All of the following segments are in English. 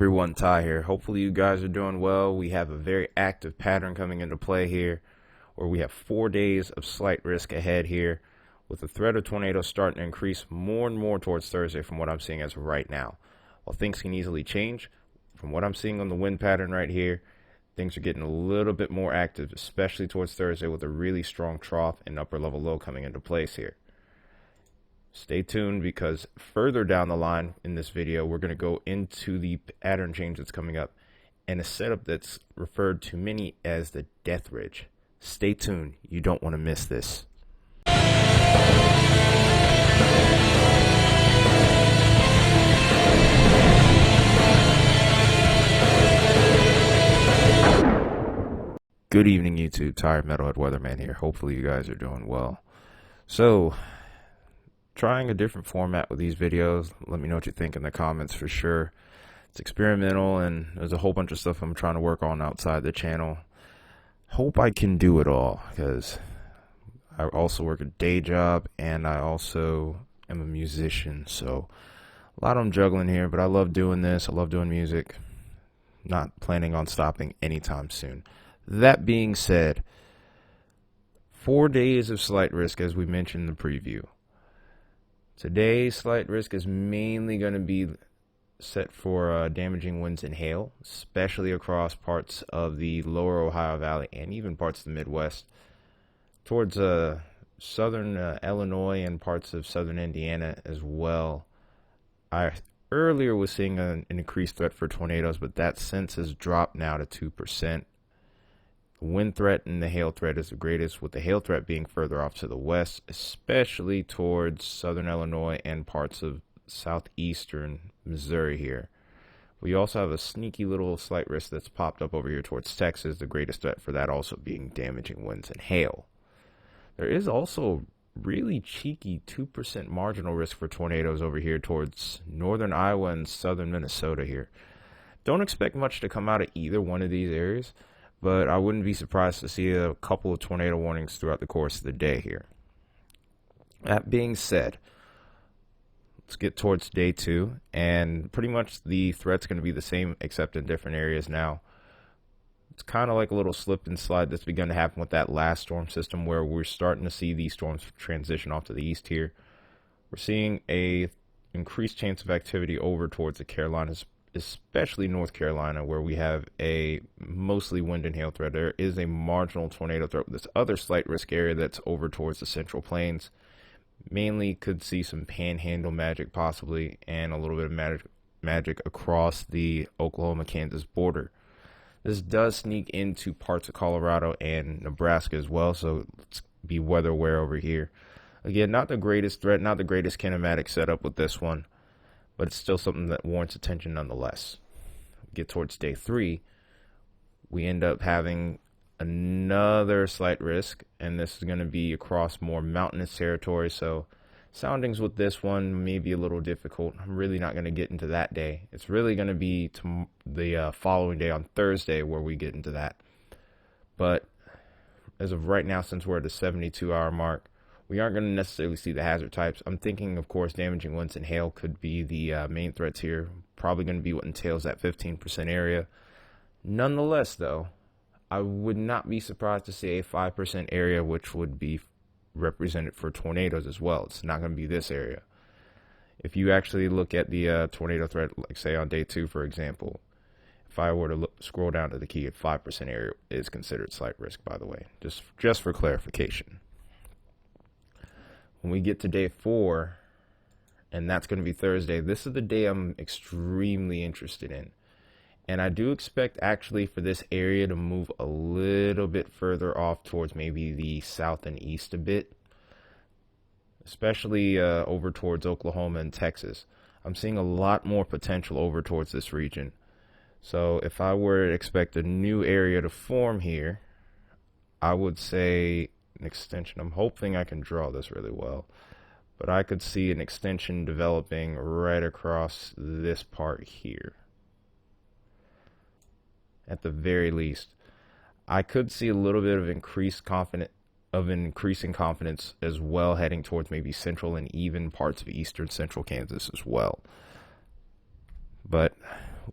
Everyone, Ty here. Hopefully you guys are doing well. We have a very active pattern coming into play here, where we have 4 days of slight risk ahead here, with the threat of tornadoes starting to increase more and more towards Thursday from what I'm seeing as of right now. While things can easily change, from what I'm seeing on the wind pattern right here, things are getting a little bit more active, especially towards Thursday, with a really strong trough and upper level low coming into place here. Stay tuned, because further down the line in this video, we're going to go into the pattern change that's coming up and a setup that's referred to many as the death ridge. Stay tuned. You don't want to miss this. Good evening, YouTube. Tired Metalhead Weatherman here. Hopefully you guys are doing well. So, trying a different format with these videos. Let me know what you think in the comments for sure. It's experimental, and there's a whole bunch of stuff I'm trying to work on outside the channel. Hope I can do it all, because I also work a day job and I also am a musician, so a lot I'm juggling here, but I love doing this. I love doing music. Not planning on stopping anytime soon. That being said, 4 days of slight risk, as we mentioned in the preview. Today's slight risk is mainly going to be set for damaging winds and hail, especially across parts of the lower Ohio Valley and even parts of the Midwest, towards southern Illinois and parts of southern Indiana as well. I earlier was seeing an increased threat for tornadoes, but that since has dropped now to 2%. The wind threat and the hail threat is the greatest, with the hail threat being further off to the west, especially towards southern Illinois and parts of southeastern Missouri here. We also have a sneaky little slight risk that's popped up over here towards Texas, the greatest threat for that also being damaging winds and hail. There is also really cheeky 2% marginal risk for tornadoes over here towards northern Iowa and southern Minnesota here. Don't expect much to come out of either one of these areas, but I wouldn't be surprised to see a couple of tornado warnings throughout the course of the day here. That being said, let's get towards day 2, and pretty much the threat's going to be the same except in different areas now. It's kind of like a little slip and slide that's begun to happen with that last storm system, where we're starting to see these storms transition off to the east here. We're seeing a increased chance of activity over towards the Carolinas, especially North Carolina, where we have a mostly wind and hail threat. There is a marginal tornado threat with this other slight risk area that's over towards the Central Plains. Mainly could see some panhandle magic possibly, and a little bit of magic across the Oklahoma-Kansas border. This does sneak into parts of Colorado and Nebraska as well, so let's be weather aware over here. Again, not the greatest threat, not the greatest kinematic setup with this one, but it's still something that warrants attention nonetheless. Get towards day 3, we end up having another slight risk, and this is going to be across more mountainous territory, so soundings with this one may be a little difficult. I'm really not going to get into that day. It's really going to be the following day on Thursday where we get into that. But as of right now, since we're at the 72-hour mark, we aren't going to necessarily see the hazard types. I'm thinking, of course, damaging winds and hail could be the main threats here. Probably going to be what entails that 15% area. Nonetheless, though, I would not be surprised to see a 5% area, which would be represented for tornadoes as well. It's not going to be this area. If you actually look at the tornado threat, like say on day 2, for example, if I were to scroll down to the key, at 5% area is considered slight risk, by the way, just for clarification. When we get to day 4, and that's going to be Thursday, this is the day I'm extremely interested in. And I do expect actually for this area to move a little bit further off towards maybe the south and east a bit, especially over towards Oklahoma and Texas. I'm seeing a lot more potential over towards this region. So if I were to expect a new area to form here, I would say an extension. I'm hoping I can draw this really well, but I could see an extension developing right across this part here. At the very least, I could see a little bit of increasing confidence as well, heading towards maybe central and even parts of eastern central Kansas as well. But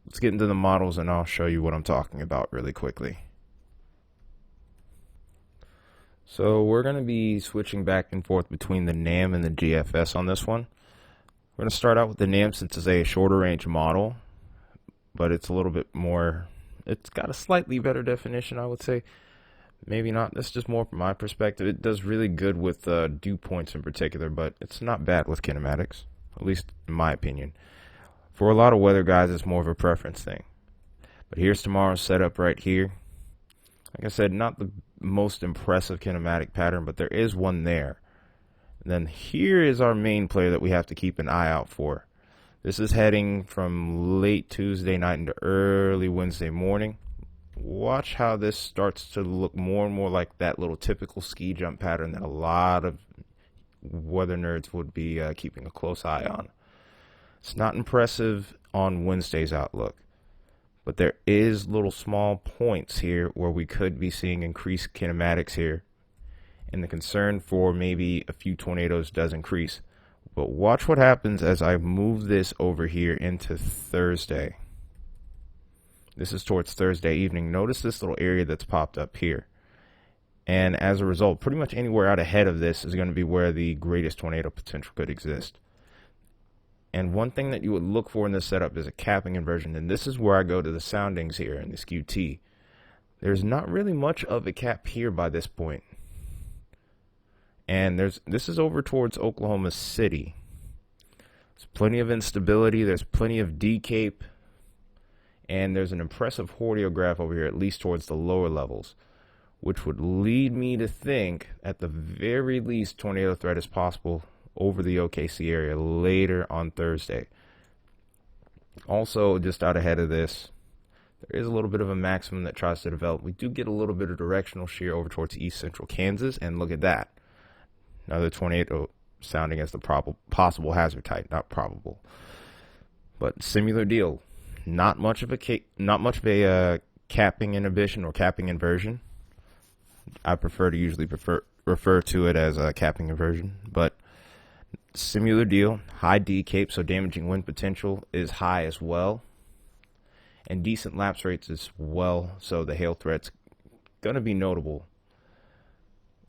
let's get into the models and I'll show you what I'm talking about really quickly. So we're going to be switching back and forth between the NAM and the GFS on this one. We're going to start out with the NAM since it's a shorter range model, but it's a little bit more, it's got a slightly better definition, I would say. Maybe not, that's just more from my perspective. It does really good with dew points in particular, but it's not bad with kinematics, at least in my opinion. For a lot of weather guys, it's more of a preference thing. But here's tomorrow's setup right here. Like I said, not the most impressive kinematic pattern, but there is one there. And then here is our main player that we have to keep an eye out for. This is heading from late Tuesday night into early Wednesday morning. Watch how this starts to look more and more like that little typical ski jump pattern that a lot of weather nerds would be keeping a close eye on. It's not impressive on Wednesday's outlook, but there is little small points here where we could be seeing increased kinematics here, and the concern for maybe a few tornadoes does increase. But watch what happens as I move this over here into Thursday. This is towards Thursday evening. Notice this little area that's popped up here. And as a result, pretty much anywhere out ahead of this is going to be where the greatest tornado potential could exist. And one thing that you would look for in this setup is a capping inversion. And this is where I go to the soundings here in this QT. There's not really much of a cap here by this point. And this is over towards Oklahoma City. There's plenty of instability. There's plenty of decape. And there's an impressive hordeograph over here, at least towards the lower levels, which would lead me to think, at the very least, tornado threat is possible over the OKC area later on Thursday. Also, just out ahead of this, there is a little bit of a maximum that tries to develop. We do get a little bit of directional shear over towards east central Kansas, and look at that. Another tornado sounding as the possible hazard type, not probable. But similar deal. Not much of a capping inhibition or capping inversion. I prefer to usually refer to it as a capping inversion, but similar deal. High decape, so damaging wind potential is high as well, and decent lapse rates as well. So the hail threat's gonna be notable.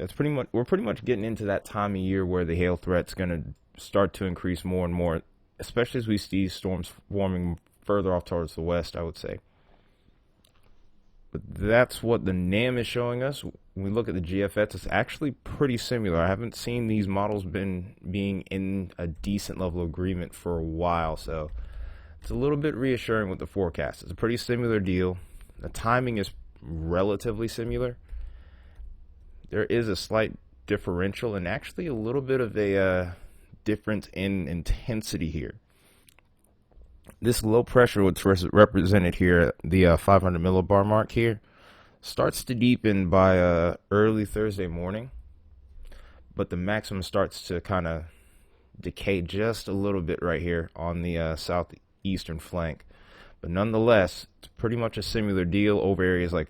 We're pretty much getting into that time of year where the hail threat's gonna start to increase more and more, especially as we see storms forming further off towards the west, I would say. But that's what the NAM is showing us. When we look at the GFS, it's actually pretty similar. I haven't seen these models being in a decent level of agreement for a while, so it's a little bit reassuring with the forecast. It's a pretty similar deal. The timing is relatively similar. There is a slight differential and actually a little bit of a difference in intensity here. This low pressure, which is represented here, the 500 millibar mark here, starts to deepen by early Thursday morning, but the maximum starts to kind of decay just a little bit right here on the southeastern flank. But nonetheless, it's pretty much a similar deal over areas like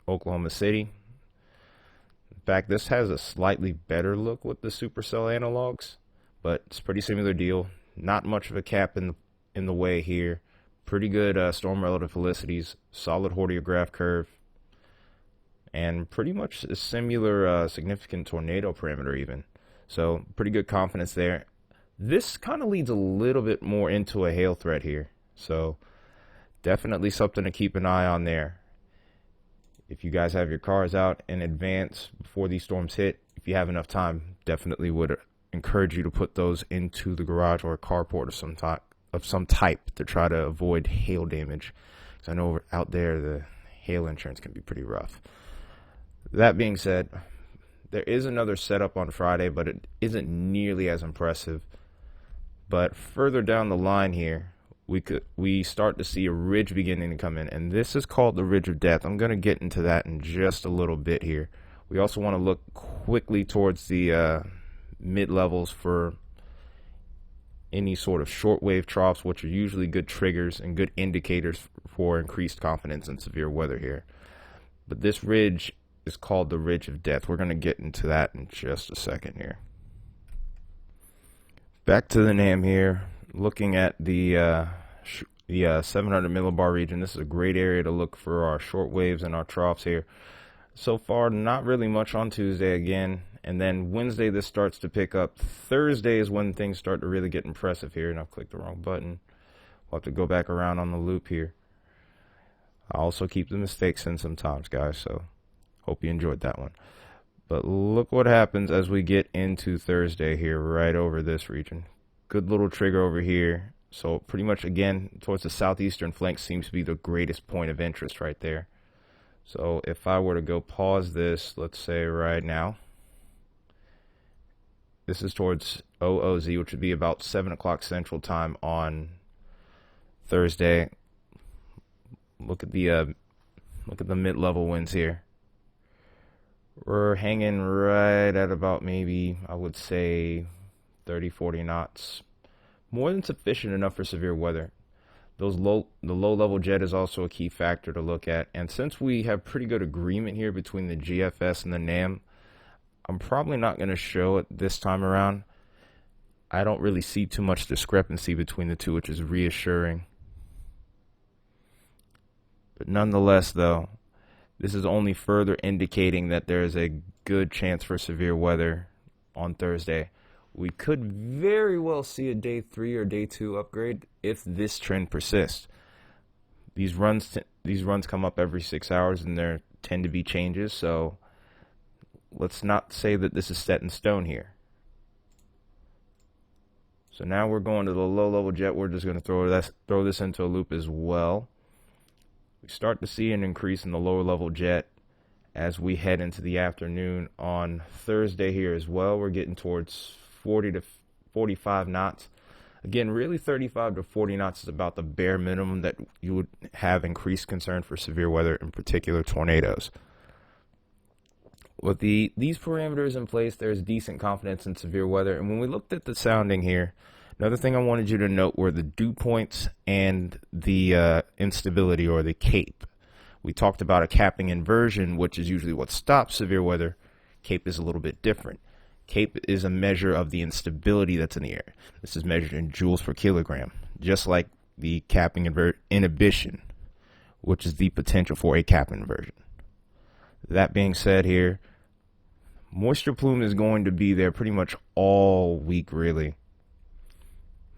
Oklahoma City. In fact, this has a slightly better look with the supercell analogs, but it's a pretty similar deal. Not much of a cap in the way here. Pretty good storm relative felicities, solid hordeograph curve, and pretty much a similar significant tornado parameter even. So pretty good confidence there. This kind of leads a little bit more into a hail threat here. So definitely something to keep an eye on there. If you guys have your cars out in advance before these storms hit, if you have enough time, definitely would encourage you to put those into the garage or a carport of some type to try to avoid hail damage. Because I know out there the hail insurance can be pretty rough. That being said, there is another setup on Friday, but it isn't nearly as impressive. But further down the line here, we start to see a ridge beginning to come in, and this is called the ridge of death. I'm going to get into that in just a little bit here. We also want to look quickly towards the mid levels for any sort of shortwave troughs, which are usually good triggers and good indicators for increased confidence in severe weather here. But this ridge is called the ridge of death. We're going to get into that in just a second here. Back to the NAM here, looking at the the 700 millibar region. This is a great area to look for our short waves and our troughs here. So far, not really much on Tuesday again. And then Wednesday, this starts to pick up. Thursday is when things start to really get impressive here. And I've clicked the wrong button. We'll have to go back around on the loop here. I also keep the mistakes in sometimes, guys. So hope you enjoyed that one. But look what happens as we get into Thursday here, right over this region. Good little trigger over here. So pretty much, again, towards the southeastern flank seems to be the greatest point of interest right there. So if I were to go pause this, let's say right now, this is towards OOZ, which would be about 7 o'clock Central Time on Thursday. Look at the mid-level winds here. We're hanging right at about maybe, I would say, 30, 40 knots. More than sufficient enough for severe weather. The low-level jet is also a key factor to look at. And since we have pretty good agreement here between the GFS and the NAM, I'm probably not going to show it this time around. I don't really see too much discrepancy between the two, which is reassuring. But nonetheless, though, this is only further indicating that there is a good chance for severe weather on Thursday. We could very well see a day 3 or day 2 upgrade if this trend persists. These runs come up every 6 hours, and there tend to be changes. So let's not say that this is set in stone here. So now we're going to the low-level jet. We're just going to throw this into a loop as well. We start to see an increase in the lower-level jet as we head into the afternoon on Thursday here as well. We're getting towards 40 to 45 knots. Again, really 35 to 40 knots is about the bare minimum that you would have increased concern for severe weather, in particular tornadoes. With these parameters in place, there's decent confidence in severe weather. And when we looked at the sounding here, another thing I wanted you to note were the dew points and the instability, or the CAPE. We talked about a capping inversion, which is usually what stops severe weather. CAPE is a little bit different. CAPE is a measure of the instability that's in the air. This is measured in joules per kilogram, just like the capping inhibition, which is the potential for a capping inversion. That being said here, moisture plume is going to be there pretty much all week, really.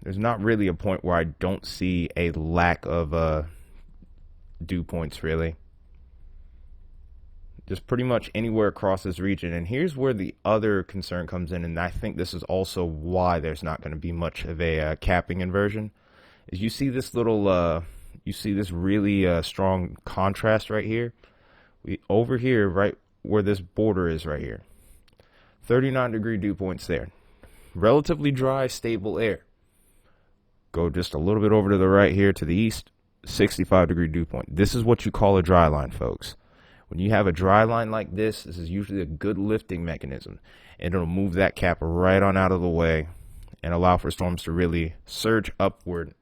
There's not really a point where I don't see a lack of dew points, really. Just pretty much anywhere across this region. And here's where the other concern comes in, and I think this is also why there's not going to be much of a capping inversion, is you see this little, you see this really strong contrast right here. Over here, right where this border is right here, 39-degree dew points there. Relatively dry, stable air. Go just a little bit over to the right here to the east, 65-degree dew point. This is what you call a dry line, folks. When you have a dry line like this is usually a good lifting mechanism, and it'll move that cap right on out of the way and allow for storms to really surge upward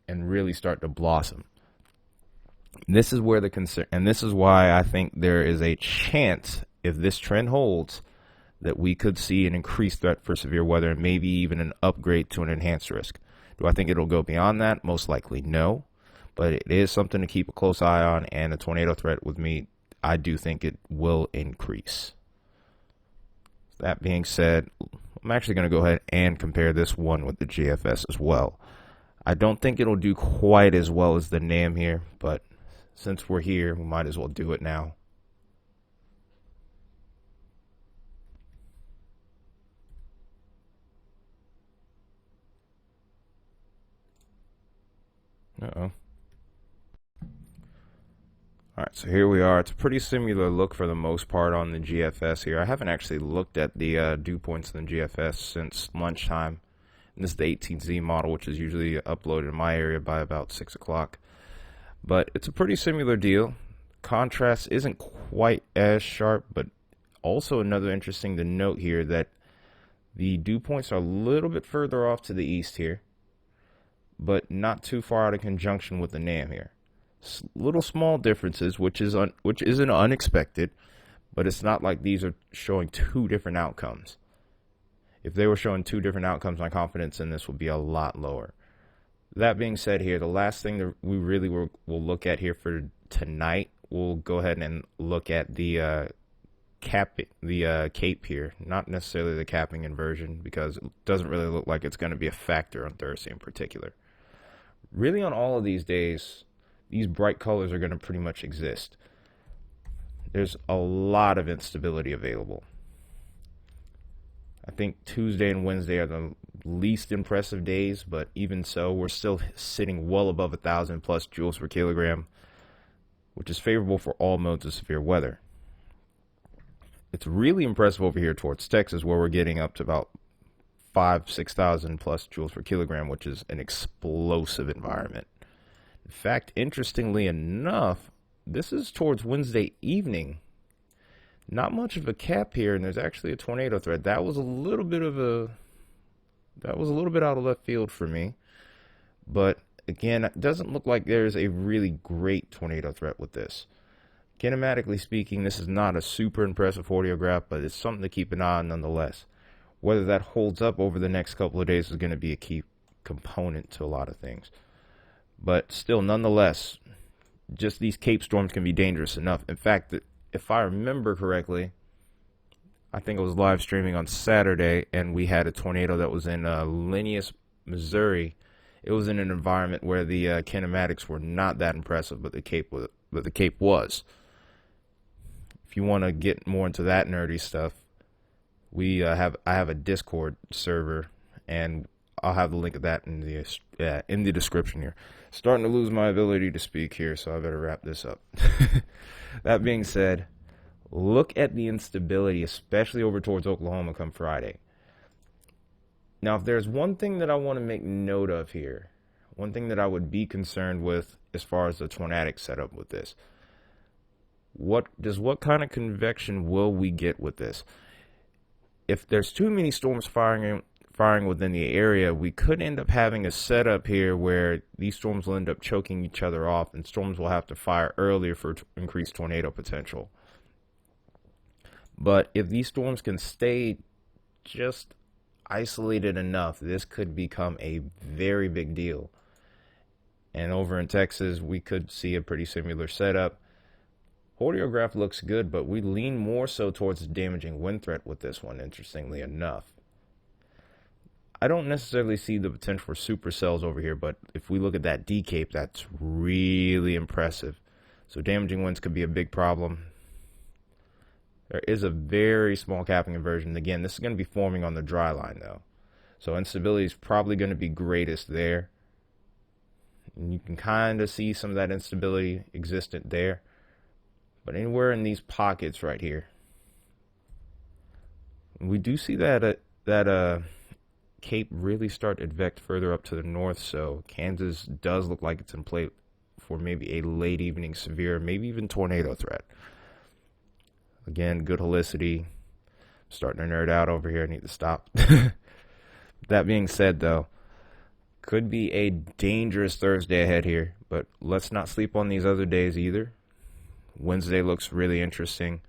and really start to blossom. This is where the concern, and this is why I think there is a chance, if this trend holds, that we could see an increased threat for severe weather and maybe even an upgrade to an enhanced risk. Do I think it'll go beyond that? Most likely no. But it is something to keep a close eye on, and a tornado threat with me, I do think it will increase. That being said, I'm actually going to go ahead and compare this one with the GFS as well. I don't think it'll do quite as well as the NAM here, but since we're here, we might as well do it now. Uh-oh. Alright, so here we are. It's a pretty similar look for the most part on the GFS here. I haven't actually looked at the dew points in the GFS since lunchtime. And this is the 18Z model, which is usually uploaded in my area by about 6 o'clock. But it's a pretty similar deal. Contrast isn't quite as sharp, but also another interesting to note here that the dew points are a little bit further off to the east here, but not too far out of conjunction with the NAM here. Little small differences, which isn't unexpected, but it's not like these are showing two different outcomes. If they were showing two different outcomes, my confidence in this would be a lot lower. That being said, here the last thing that we really will look at here for tonight, we'll go ahead and look at the cape here, not necessarily the capping inversion, because it doesn't really look like it's going to be a factor on Thursday in particular. Really, on all of these days, these bright colors are going to pretty much exist. There's a lot of instability available. I think Tuesday and Wednesday are the least impressive days, but even so, we're still sitting well above 1,000 plus joules per kilogram, which is favorable for all modes of severe weather. It's really impressive over here towards Texas, where we're getting up to about 6,000 plus joules per kilogram, which is an explosive environment. In fact, interestingly enough, this is towards Wednesday evening. Not much of a cap here, and there's actually a tornado threat. That was a little bit out of left field for me. But again, it doesn't look like there's a really great tornado threat with this. Kinematically speaking, this is not a super impressive audiograph, but it's something to keep an eye on nonetheless. Whether that holds up over the next couple of days is going to be a key component to a lot of things. But still, nonetheless, just these Cape storms can be dangerous enough. In fact, if I remember correctly, I think I was live streaming on Saturday, and we had a tornado that was in Linneus, Missouri. It was in an environment where the kinematics were not that impressive, but the Cape was. If you want to get more into that nerdy stuff, I have a Discord server, and I'll have the link of that in the description here. Starting to lose my ability to speak here, so I better wrap this up. That being said, look at the instability, especially over towards Oklahoma come Friday. Now, if there's one thing that I want to make note of here, one thing that I would be concerned with as far as the tornadic setup with this, what kind of convection will we get with this? If there's too many storms firing within the area, we could end up having a setup here where these storms will end up choking each other off, and storms will have to fire earlier for increased tornado potential. But if these storms can stay just isolated enough, this could become a very big deal. And over in Texas, we could see a pretty similar setup. Audiograph looks good, but we lean more so towards the damaging wind threat with this one, interestingly enough. I don't necessarily see the potential for supercells over here, but if we look at that D-cape, that's really impressive. So damaging winds could be a big problem. There is a very small capping inversion. Again, this is going to be forming on the dry line, though. So instability is probably going to be greatest there. And you can kind of see some of that instability existent there. But anywhere in these pockets right here, we do see that Cape really start to advect further up to the north. So Kansas does look like it's in play for maybe a late evening severe, maybe even tornado threat. Again, good helicity. Starting to nerd out over here. I need to stop. That being said, though, could be a dangerous Thursday ahead here, but let's not sleep on these other days either. Wednesday looks really interesting.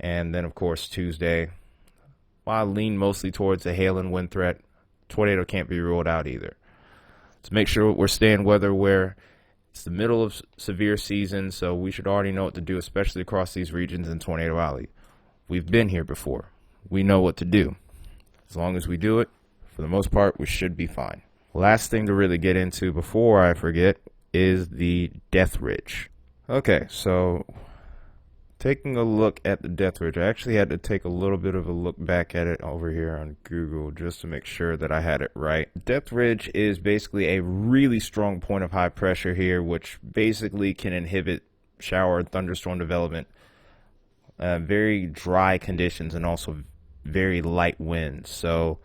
And then, of course, Tuesday, while I lean mostly towards the hail and wind threat, tornado can't be ruled out either. Let's make sure we're staying weather where it's the middle of severe season, so we should already know what to do, especially across these regions in Tornado Alley. We've been here before. We know what to do. As long as we do it, for the most part, we should be fine. Last thing to really get into before I forget is the Death Ridge. Okay, so taking a look at the Death Ridge, I actually had to take a little bit of a look back at it over here on Google just to make sure that I had it right. Death Ridge is basically a really strong point of high pressure here, which basically can inhibit shower and thunderstorm development, very dry conditions, and also very light winds. So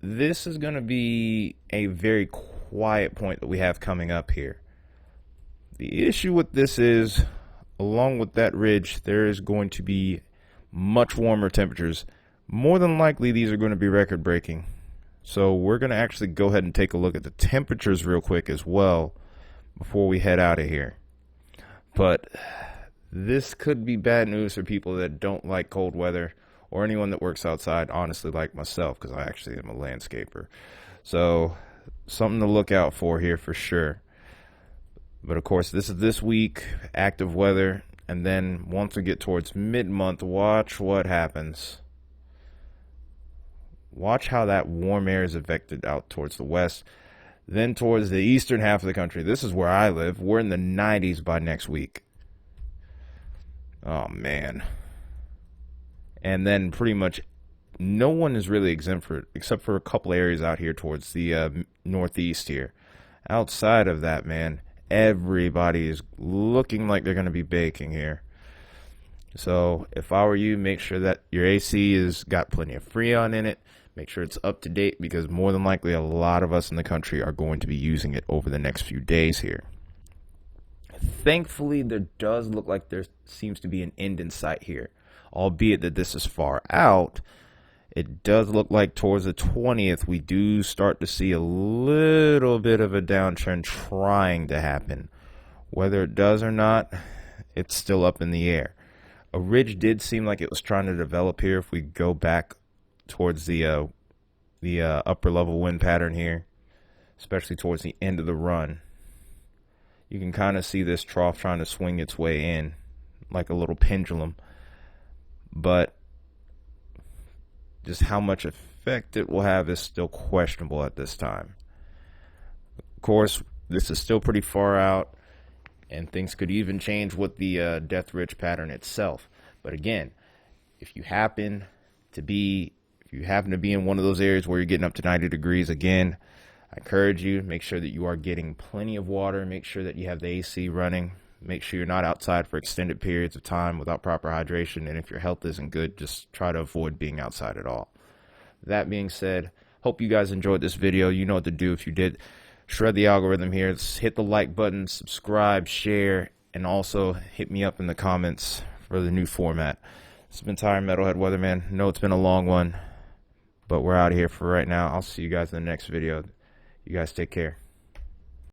this is going to be a very quiet point that we have coming up here. The issue with this is, along with that ridge, there is going to be much warmer temperatures. More than likely, these are going to be record-breaking. So we're going to actually go ahead and take a look at the temperatures real quick as well before we head out of here. But this could be bad news for people that don't like cold weather, or anyone that works outside, honestly, like myself, because I actually am a landscaper. So something to look out for here for sure. But of course, this is this week, active weather, and then once we get towards mid-month, watch what happens. Watch how that warm air is affected out towards the west, then towards the eastern half of the country. This is where I live. We're in the 90s by next week. Oh, man. And then pretty much no one is really exempt for it, except for a couple areas out here towards the northeast here. Outside of that, man, everybody is looking like they're going to be baking here. So if I were you, make sure that your AC has got plenty of Freon in it. Make sure it's up to date, because more than likely a lot of us in the country are going to be using it over the next few days here. Thankfully, there does look like there seems to be an end in sight here. Albeit that this is far out, it does look like towards the 20th we do start to see a little bit of a downtrend trying to happen. Whether it does or not, it's still up in the air. A ridge did seem like it was trying to develop here if we go back towards the upper level wind pattern here, especially towards the end of the run. You can kind of see this trough trying to swing its way in like a little pendulum, but just how much effect it will have is still questionable at this time. Of course, this is still pretty far out, and things could even change with the death ridge pattern itself. But again, if you happen to be in one of those areas where you're getting up to 90 degrees, again, I encourage you, make sure that you are getting plenty of water, make sure that you have the AC running, make sure you're not outside for extended periods of time without proper hydration, and if your health isn't good, just try to avoid being outside at all. That being said, hope you guys enjoyed this video. You know what to do. If you did, shred the algorithm here. Just hit the like button, subscribe, share, and also hit me up in the comments for the new format. This has been Tired Metalhead Weatherman. I know it's been a long one, but we're out of here for right now. I'll see you guys in the next video. You guys take care.